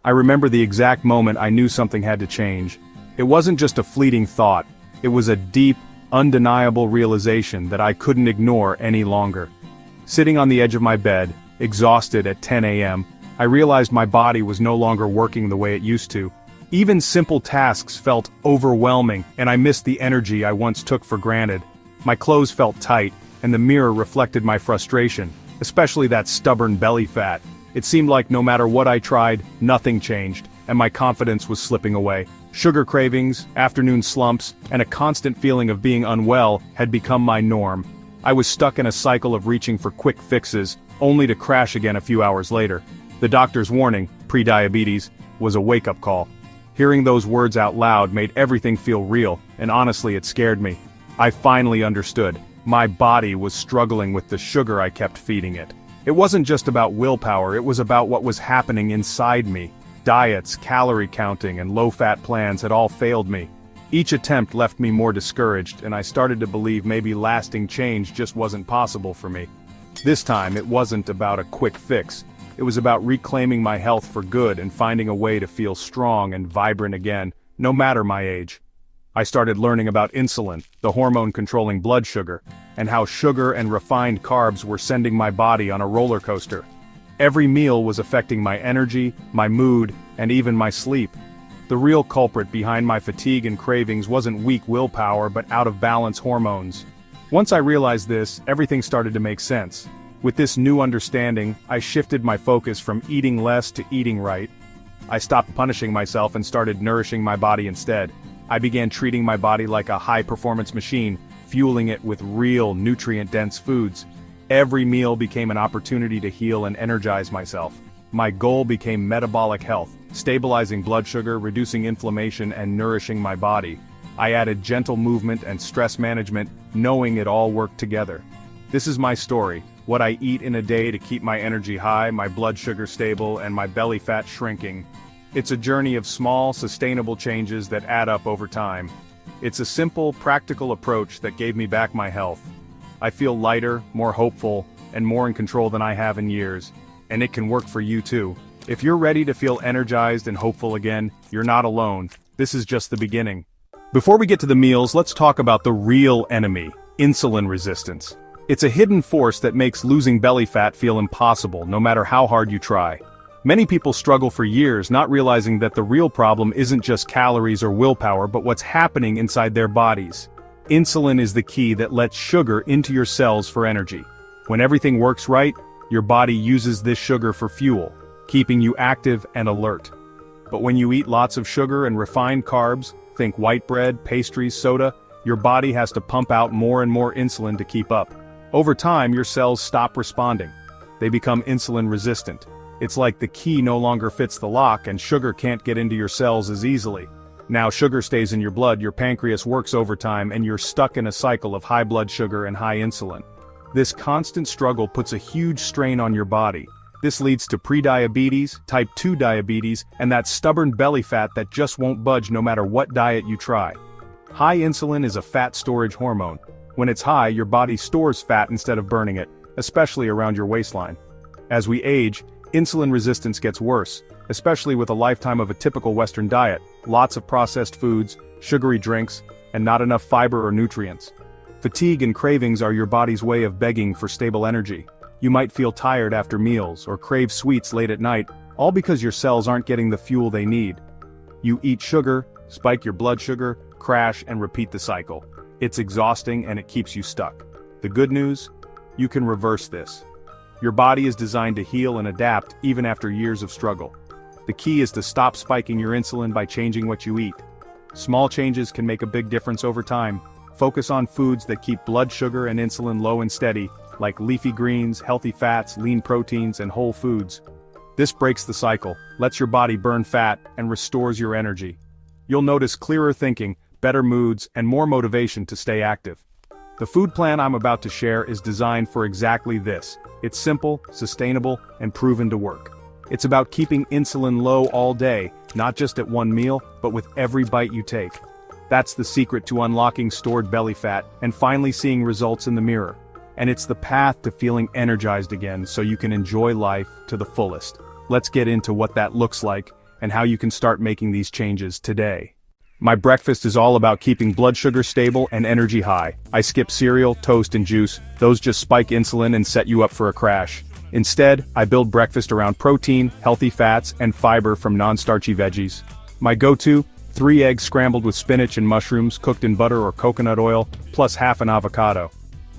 I remember the exact moment I knew something had to change. It wasn't just a fleeting thought, it was a deep, undeniable realization that I couldn't ignore any longer. Sitting on the edge of my bed, exhausted at 10 a.m., I realized my body was no longer working the way it used to. Even simple tasks felt overwhelming, and I missed the energy I once took for granted. My clothes felt tight, and the mirror reflected my frustration, especially that stubborn belly fat. It seemed like no matter what I tried, nothing changed, and my confidence was slipping away. Sugar cravings, afternoon slumps, and a constant feeling of being unwell had become my norm. I was stuck in a cycle of reaching for quick fixes, only to crash again a few hours later. The doctor's warning, pre-diabetes, was a wake-up call. Hearing those words out loud made everything feel real, and honestly it scared me. I finally understood. My body was struggling with the sugar I kept feeding it. It wasn't just about willpower, it was about what was happening inside me. Diets, calorie counting, and low-fat plans had all failed me. Each attempt left me more discouraged, and I started to believe maybe lasting change just wasn't possible for me. This time, it wasn't about a quick fix. It was about reclaiming my health for good and finding a way to feel strong and vibrant again, no matter my age. I started learning about insulin, the hormone controlling blood sugar, and how sugar and refined carbs were sending my body on a roller coaster. Every meal was affecting my energy, my mood, and even my sleep. The real culprit behind my fatigue and cravings wasn't weak willpower but out-of-balance hormones. Once I realized this, everything started to make sense. With this new understanding, I shifted my focus from eating less to eating right. I stopped punishing myself and started nourishing my body instead. I began treating my body like a high-performance machine, fueling it with real, nutrient-dense foods. Every meal became an opportunity to heal and energize myself. My goal became metabolic health, stabilizing blood sugar, reducing inflammation, and nourishing my body. I added gentle movement and stress management, knowing it all worked together. This is my story, what I eat in a day to keep my energy high, my blood sugar stable, and my belly fat shrinking. It's a journey of small, sustainable changes that add up over time. It's a simple, practical approach that gave me back my health. I feel lighter, more hopeful, and more in control than I have in years. And it can work for you too. If you're ready to feel energized and hopeful again, you're not alone. This is just the beginning. Before we get to the meals, let's talk about the real enemy, insulin resistance. It's a hidden force that makes losing belly fat feel impossible, no matter how hard you try. Many people struggle for years not realizing that the real problem isn't just calories or willpower but what's happening inside their bodies. Insulin is the key that lets sugar into your cells for energy. When everything works right, your body uses this sugar for fuel, keeping you active and alert. But when you eat lots of sugar and refined carbs, think white bread, pastries, soda, your body has to pump out more and more insulin to keep up. Over time, your cells stop responding. They become insulin resistant. It's like the key no longer fits the lock and sugar can't get into your cells as easily. Now sugar stays in your blood, your pancreas works overtime, and you're stuck in a cycle of high blood sugar and high insulin. This constant struggle puts a huge strain on your body. This leads to prediabetes, type 2 diabetes, and that stubborn belly fat that just won't budge no matter what diet you try. High insulin is a fat storage hormone. When it's high, your body stores fat instead of burning it, especially around your waistline. As we age, insulin resistance gets worse, especially with a lifetime of a typical Western diet, lots of processed foods, sugary drinks, and not enough fiber or nutrients. Fatigue and cravings are your body's way of begging for stable energy. You might feel tired after meals or crave sweets late at night, all because your cells aren't getting the fuel they need. You eat sugar, spike your blood sugar, crash, and repeat the cycle. It's exhausting and it keeps you stuck. The good news? You can reverse this. Your body is designed to heal and adapt even after years of struggle. The key is to stop spiking your insulin by changing what you eat. Small changes can make a big difference over time. Focus on foods that keep blood sugar and insulin low and steady, like leafy greens, healthy fats, lean proteins, and whole foods. This breaks the cycle, lets your body burn fat, and restores your energy. You'll notice clearer thinking, better moods, and more motivation to stay active. The food plan I'm about to share is designed for exactly this. It's simple, sustainable, and proven to work. It's about keeping insulin low all day, not just at one meal, but with every bite you take. That's the secret to unlocking stored belly fat and finally seeing results in the mirror. And it's the path to feeling energized again so you can enjoy life to the fullest. Let's get into what that looks like and how you can start making these changes today. My breakfast is all about keeping blood sugar stable and energy high. I skip cereal, toast, and juice. Those just spike insulin and set you up for a crash. Instead, I build breakfast around protein, healthy fats, and fiber from non-starchy veggies. My go-to: 3 eggs scrambled with spinach and mushrooms cooked in butter or coconut oil, plus half an avocado.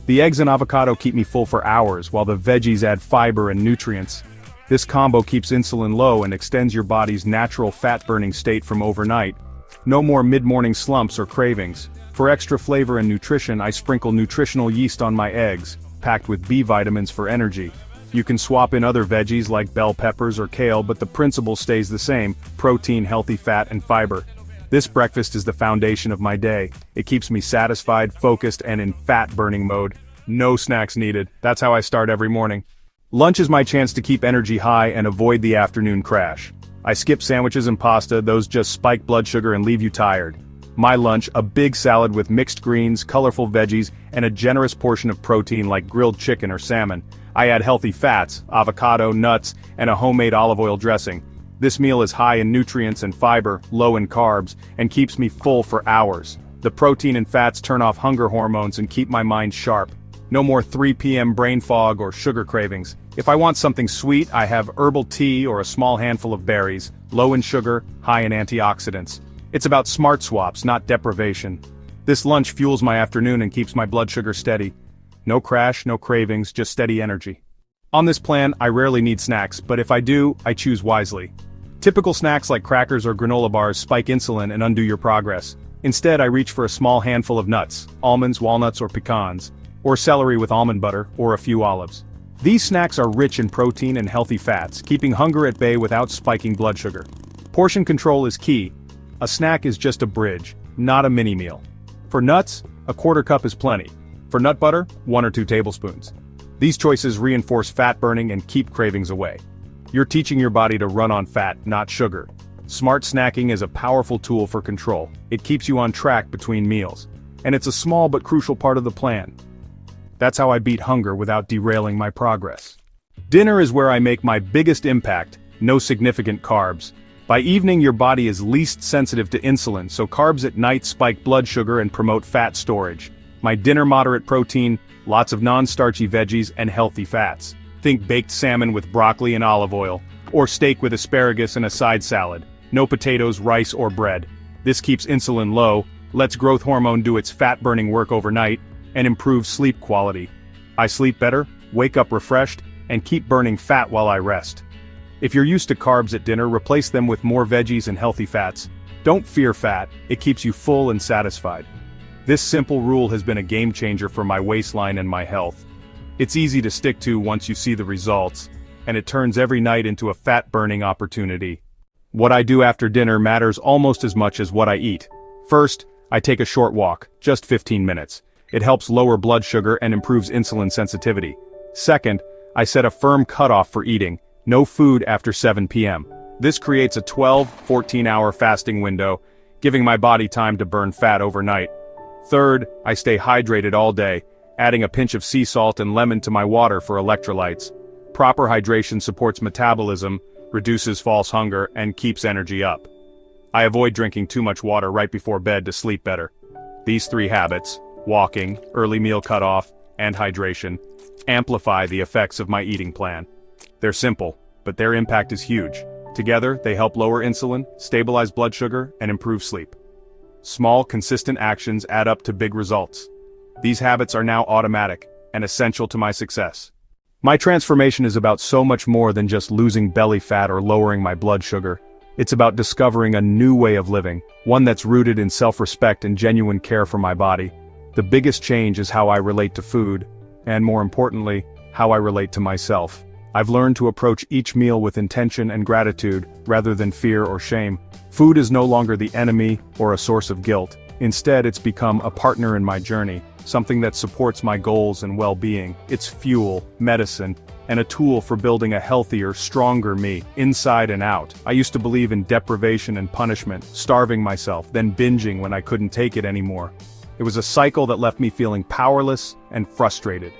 The eggs and avocado keep me full for hours, while the veggies add fiber and nutrients. This combo keeps insulin low and extends your body's natural fat-burning state from overnight. No more mid-morning slumps or cravings. For extra flavor and nutrition, I sprinkle nutritional yeast on my eggs, packed with B vitamins for energy. You can swap in other veggies like bell peppers or kale, but the principle stays the same: protein, healthy fat, and fiber. This breakfast is the foundation of my day. It keeps me satisfied, focused, and in fat-burning mode. No snacks needed. That's how I start every morning. Lunch is my chance to keep energy high and avoid the afternoon crash. I skip sandwiches and pasta, those just spike blood sugar and leave you tired. My lunch: a big salad with mixed greens, colorful veggies, and a generous portion of protein like grilled chicken or salmon. I add healthy fats, avocado, nuts, and a homemade olive oil dressing. This meal is high in nutrients and fiber, low in carbs, and keeps me full for hours. The protein and fats turn off hunger hormones and keep my mind sharp. No more 3 p.m. brain fog or sugar cravings. If I want something sweet, I have herbal tea or a small handful of berries, low in sugar, high in antioxidants. It's about smart swaps, not deprivation. This lunch fuels my afternoon and keeps my blood sugar steady. No crash, no cravings, just steady energy. On this plan, I rarely need snacks, but if I do, I choose wisely. Typical snacks like crackers or granola bars spike insulin and undo your progress. Instead, I reach for a small handful of nuts, almonds, walnuts, or pecans, or celery with almond butter, or a few olives. These snacks are rich in protein and healthy fats, keeping hunger at bay without spiking blood sugar. Portion control is key. A snack is just a bridge, not a mini meal. For nuts, a quarter cup is plenty. For nut butter, 1 or 2 tablespoons. These choices reinforce fat burning and keep cravings away. You're teaching your body to run on fat, not sugar. Smart snacking is a powerful tool for control. It keeps you on track between meals. And it's a small but crucial part of the plan. That's how I beat hunger without derailing my progress. Dinner is where I make my biggest impact: no significant carbs. By evening, your body is least sensitive to insulin, so carbs at night spike blood sugar and promote fat storage. My dinner: moderate protein, lots of non-starchy veggies, and healthy fats. Think baked salmon with broccoli and olive oil, or steak with asparagus and a side salad. No potatoes, rice, or bread. This keeps insulin low, lets growth hormone do its fat-burning work overnight, and improves sleep quality. I sleep better, wake up refreshed, and keep burning fat while I rest. If you're used to carbs at dinner, replace them with more veggies and healthy fats. Don't fear fat, it keeps you full and satisfied. This simple rule has been a game changer for my waistline and my health. It's easy to stick to once you see the results, and it turns every night into a fat-burning opportunity. What I do after dinner matters almost as much as what I eat. First, I take a short walk, just 15 minutes. It helps lower blood sugar and improves insulin sensitivity. Second, I set a firm cutoff for eating: no food after 7 p.m. This creates a 12-14-hour fasting window, giving my body time to burn fat overnight. Third, I stay hydrated all day, adding a pinch of sea salt and lemon to my water for electrolytes. Proper hydration supports metabolism, reduces false hunger, and keeps energy up. I avoid drinking too much water right before bed to sleep better. These 3 habits: walking, early meal cutoff, and hydration, amplify the effects of my eating plan. They're simple, but their impact is huge. Together, they help lower insulin, stabilize blood sugar, and improve sleep. Small, consistent actions add up to big results. These habits are now automatic and essential to my success. My transformation is about so much more than just losing belly fat or lowering my blood sugar. It's about discovering a new way of living, one that's rooted in self-respect and genuine care for my body. The biggest change is how I relate to food, and more importantly, how I relate to myself. I've learned to approach each meal with intention and gratitude, rather than fear or shame. Food is no longer the enemy or a source of guilt. Instead, it's become a partner in my journey, something that supports my goals and well-being. It's fuel, medicine, and a tool for building a healthier, stronger me, inside and out. I used to believe in deprivation and punishment, starving myself, then binging when I couldn't take it anymore. It was a cycle that left me feeling powerless and frustrated.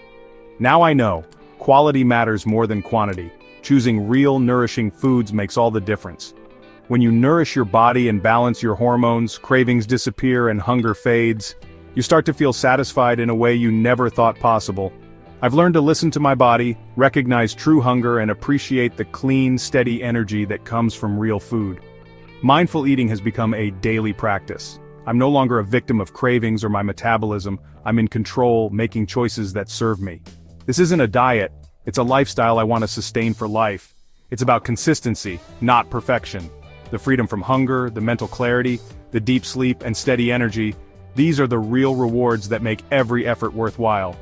Now I know, quality matters more than quantity. Choosing real, nourishing foods makes all the difference. When you nourish your body and balance your hormones, cravings disappear and hunger fades. You start to feel satisfied in a way you never thought possible. I've learned to listen to my body, recognize true hunger, and appreciate the clean, steady energy that comes from real food. Mindful eating has become a daily practice. I'm no longer a victim of cravings or my metabolism. I'm in control, making choices that serve me. This isn't a diet, it's a lifestyle I want to sustain for life. It's about consistency, not perfection. The freedom from hunger, the mental clarity, the deep sleep and steady energy, these are the real rewards that make every effort worthwhile.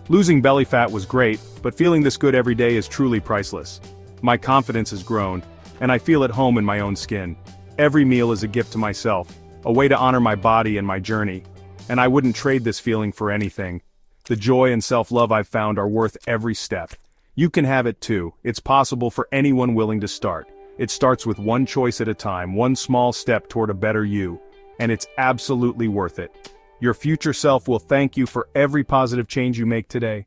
Losing belly fat was great, but feeling this good every day is truly priceless. My confidence has grown, and I feel at home in my own skin. Every meal is a gift to myself, a way to honor my body and my journey. And I wouldn't trade this feeling for anything. The joy and self-love I've found are worth every step. You can have it too. It's possible for anyone willing to start. It starts with one choice at a time, one small step toward a better you. And it's absolutely worth it. Your future self will thank you for every positive change you make today.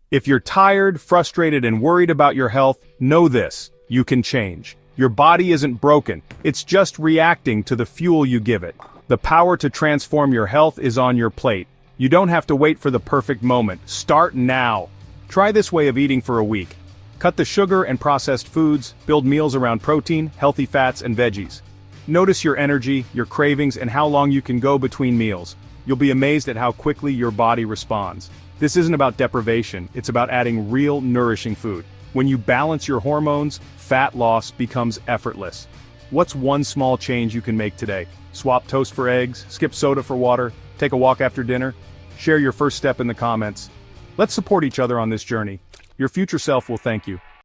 If you're tired, frustrated, and worried about your health, know this: you can change. Your body isn't broken, it's just reacting to the fuel you give it. The power to transform your health is on your plate. You don't have to wait for the perfect moment. Start now. Try this way of eating for a week. Cut the sugar and processed foods, build meals around protein, healthy fats, and veggies. Notice your energy, your cravings, and how long you can go between meals. You'll be amazed at how quickly your body responds. This isn't about deprivation, it's about adding real, nourishing food. When you balance your hormones, fat loss becomes effortless. What's one small change you can make today? Swap toast for eggs, skip soda for water, take a walk after dinner? Share your first step in the comments. Let's support each other on this journey. Your future self will thank you.